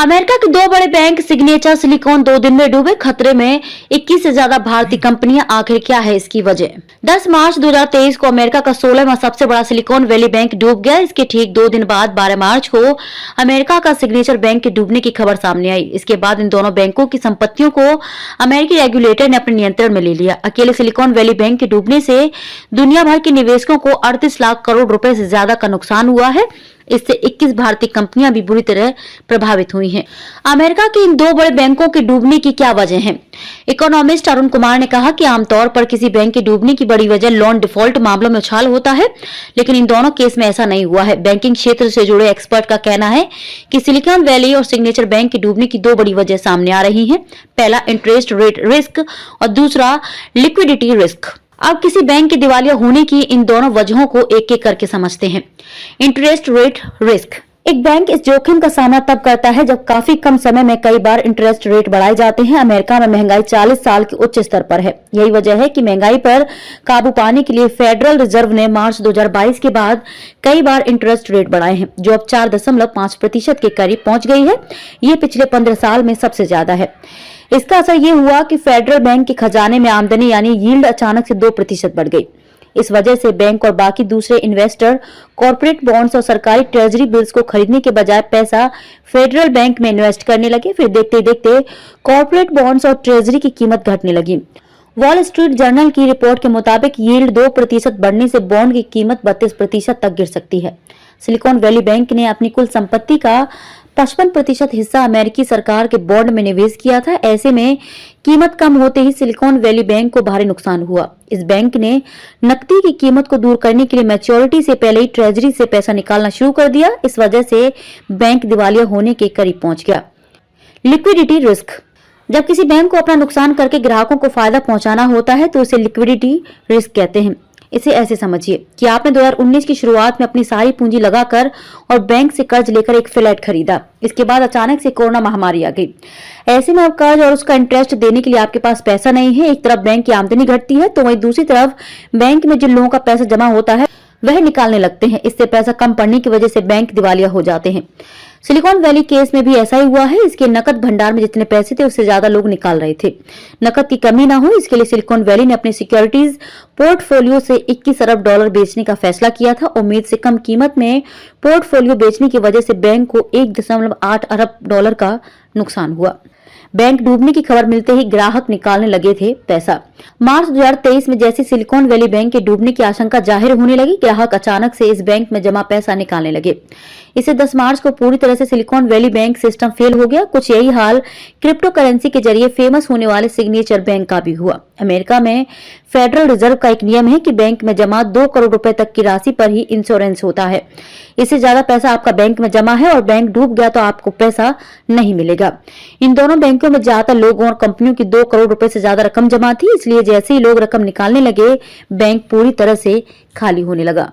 America के दो बड़े बैंक सिग्नेचर सिलिकॉन 2 दिन में डूबे, खतरे में 21 से ज्यादा भारतीय कंपनियां। आखिर क्या है इसकी वजह? 10 मार्च 2023 को अमेरिका का 16वां सबसे बड़ा सिलिकॉन वैली बैंक डूब गया। इसके ठीक 2 दिन बाद 12 मार्च को अमेरिका का सिग्नेचर बैंक के डूबने की खबर सामने आई। इसके बाद इन दोनों बैंकों की संपत्तियों को अमेरिकी रेगुलेटर ने अपने नियंत्रण में ले लिया। अकेले सिलिकॉन वैली बैंक के डूबने से दुनिया भर के निवेशकों को 38 लाख करोड़ रुपए से ज्यादा का नुकसान हुआ है। इससे 21 भारतीय कंपनियां भी बुरी तरह प्रभावित हुई हैं। अमेरिका के इन दो बड़े बैंकों के डूबने की क्या वजह है? इकोनॉमिस्ट अरुण कुमार ने कहा कि आमतौर पर किसी बैंक के डूबने की बड़ी वजह लोन डिफॉल्ट मामलों में उछाल होता है, लेकिन इन दोनों केस में ऐसा नहीं हुआ है। बैंकिंग क्षेत्र से जुड़े एक्सपर्ट का कहना है कि सिलिकॉन वैली और सिग्नेचर बैंक के डूबने की दो बड़ी वजह सामने आ रही हैं। पहला इंटरेस्ट रेट रिस्क और दूसरा लिक्विडिटी रिस्क। अब किसी बैंक के दिवालिया होने की इन दोनों वजहों को एक एक करके समझते हैं। Interest rate risk. एक बैंक इस जोखिम का सामना तब करता है जब काफी कम समय में कई बार इंटरेस्ट रेट बढ़ाए जाते हैं। अमेरिका में महंगाई 40 साल के उच्च स्तर पर है। यही वजह है कि महंगाई पर काबू पाने के लिए फेडरल रिजर्व ने मार्च 2022 के बाद कई बार इंटरेस्ट रेट बढ़ाए हैं, जो अब 4.5% के करीब पहुंच गई है। ये पिछले 15 साल में सबसे ज्यादा है। इसका असर ये हुआ कि फेडरल बैंक के खजाने में आमदनी यानी यील्ड अचानक से 2% बढ़ गई। इस वजह से बैंक और बाकी दूसरे इन्वेस्टर कॉर्पोरेट बॉन्ड्स और सरकारी ट्रेजरी बिल्स को खरीदने के बजाय पैसा फेडरल बैंक में इन्वेस्ट करने लगे। फिर देखते देखते कॉर्पोरेट बॉन्ड्स और ट्रेजरी की कीमत घटने लगी। वॉल स्ट्रीट जर्नल की रिपोर्ट के मुताबिक यील्ड 2% बढ़ने से बॉन्ड की कीमत 32% तक गिर सकती है। सिलिकॉन वैली बैंक ने अपनी कुल संपत्ति का 55% हिस्सा अमेरिकी सरकार के बॉन्ड में निवेश किया था। ऐसे में कीमत कम होते ही सिलिकॉन वैली बैंक को भारी नुकसान हुआ। इस बैंक ने नकदी की कीमत को दूर करने के लिए मैच्योरिटी से पहले ही ट्रेजरी से पैसा निकालना शुरू कर दिया। इस वजह से बैंक दिवालिया होने के करीब पहुंच गया। Liquidity risk. जब किसी बैंक को अपना नुकसान करके ग्राहकों को फायदा पहुंचाना होता है तो उसे लिक्विडिटी रिस्क कहते हैं। इसे ऐसे समझिए कि आपने 2019 की शुरुआत में अपनी सारी पूंजी लगाकर और बैंक से कर्ज लेकर एक फ्लैट खरीदा। इसके बाद अचानक से कोरोना महामारी आ गई। ऐसे में अब कर्ज और उसका इंटरेस्ट देने के लिए आपके पास पैसा नहीं है। एक तरफ बैंक की आमदनी घटती है तो वहीं दूसरी तरफ बैंक में जिन लोगों का पैसा जमा होता है वह निकालने लगते हैं। इससे पैसा कम पड़ने की वजह से बैंक दिवालिया हो जाते हैं। सिलिकॉन वैली केस में भी ऐसा ही हुआ है। इसके नकद भंडार में जितने पैसे थे उससे ज्यादा लोग निकाल रहे थे। नकद की कमी ना हो इसके लिए सिलिकॉन वैली ने अपने सिक्योरिटीज पोर्टफोलियो से 21 अरब डॉलर बेचने का फैसला किया था। उम्मीद से कम कीमत में पोर्टफोलियो बेचने की वजह से बैंक को 1.8 अरब डॉलर का नुकसान हुआ। बैंक डूबने की खबर मिलते ही ग्राहक निकालने लगे थे पैसा। मार्च 2023 में जैसे सिलिकॉन वैली बैंक के डूबने की आशंका जाहिर होने लगी, ग्राहक अचानक से इस बैंक में जमा पैसा निकालने लगे। इसे 10 मार्च को पूरी तरह से silicon valley bank system fail हो गया। कुछ यही हाल क्रिप्टो करेंसी के जरिए फेमस होने वाले सिग्नेचर बैंक का भी हुआ। अमेरिका में फेडरल रिजर्व का एक नियम है कि बैंक में जमा 2 करोड़ रुपए तक की राशि पर ही इंश्योरेंस होता है। इससे ज्यादा पैसा आपका बैंक में जमा है और बैंक डूब गया तो आपको पैसा नहीं मिलेगा। इन दोनों बैंकों में ज्यादातर लोगों और कंपनियों की 2 करोड़ रुपए से ज्यादा रकम जमा थी। इसलिए जैसे ही लोग रकम निकालने लगे बैंक पूरी तरह से खाली होने लगा।